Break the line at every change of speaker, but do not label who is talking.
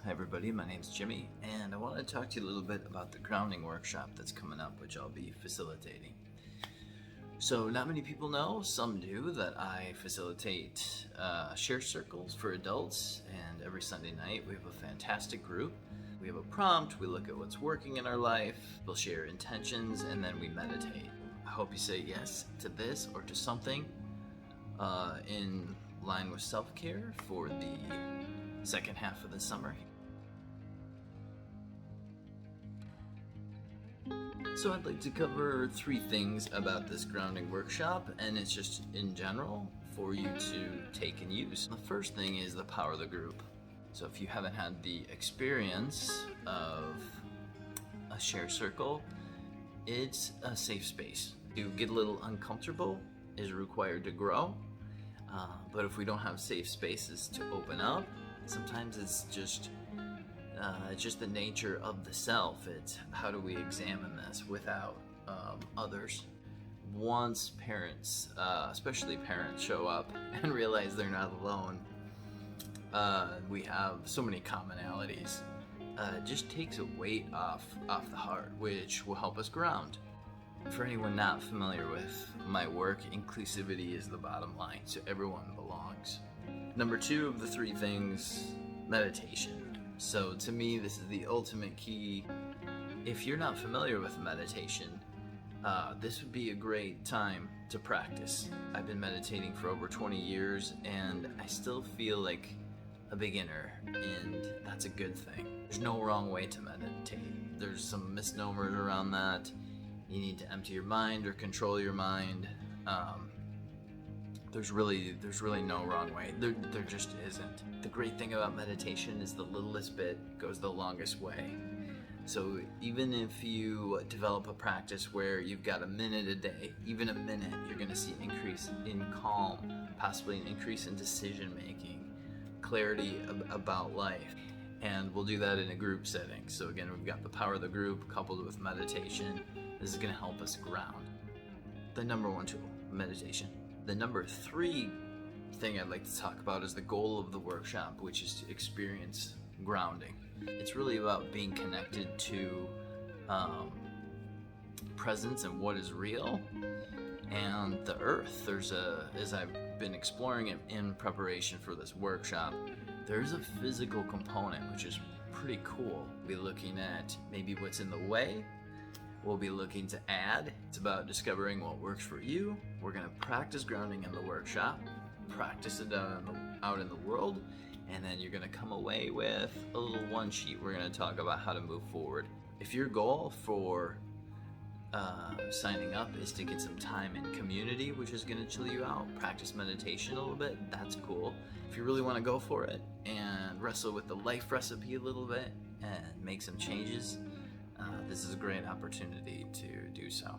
Hi everybody, my name's Jimmy, and I want to talk to you a little bit about the grounding workshop that's coming up, which I'll be facilitating. So not many people know, some do, that I facilitate share circles for adults, and every Sunday night we have a fantastic group. We have a prompt, we look at what's working in our life, we'll share intentions, and then we meditate. I hope you say yes to this or to something in line with self-care for the second half of the summer. So I'd like to cover 3 things about this grounding workshop, and it's just in general for you to take and use. The first thing is the power of the group. So if you haven't had the experience of a share circle, it's a safe space. To get a little uncomfortable is required to grow, but if we don't have safe spaces to open up, sometimes it's just the nature of the self. It's how do we examine this without others. Once parents, especially parents, show up and realize they're not alone, we have so many commonalities. It just takes a weight off the heart, which will help us ground. For anyone not familiar with my work, inclusivity is the bottom line, so everyone belongs. Number 2 of the 3 things, meditation. So to me, this is the ultimate key. If you're not familiar with meditation, this would be a great time to practice. I've been meditating for over 20 years and I still feel like a beginner, and that's a good thing. There's no wrong way to meditate. There's some misnomers around that. You need to empty your mind or control your mind. There's really no wrong way. There just isn't. The great thing about meditation is the littlest bit goes the longest way. So even if you develop a practice where you've got a minute a day, even a minute, you're going to see an increase in calm, possibly an increase in decision making, clarity about life. And we'll do that in a group setting. So again, we've got the power of the group coupled with meditation. This is going to help us ground. The number 1 tool, meditation. The number 3 thing I'd like to talk about is the goal of the workshop, which is to experience grounding. It's really about being connected to presence and what is real, and the earth. As I've been exploring it in preparation for this workshop, there's a physical component which is pretty cool. We'll be looking at maybe what's in the way. We'll be looking to add. It's about discovering what works for you. We're going to practice grounding in the workshop, practice it out in the world, and then you're going to come away with a little one sheet. We're going to talk about how to move forward. If your goal for signing up is to get some time in community, which is going to chill you out, practice meditation a little bit, that's cool. If you really want to go for it and wrestle with the life recipe a little bit and make some changes, this is a great opportunity to do so.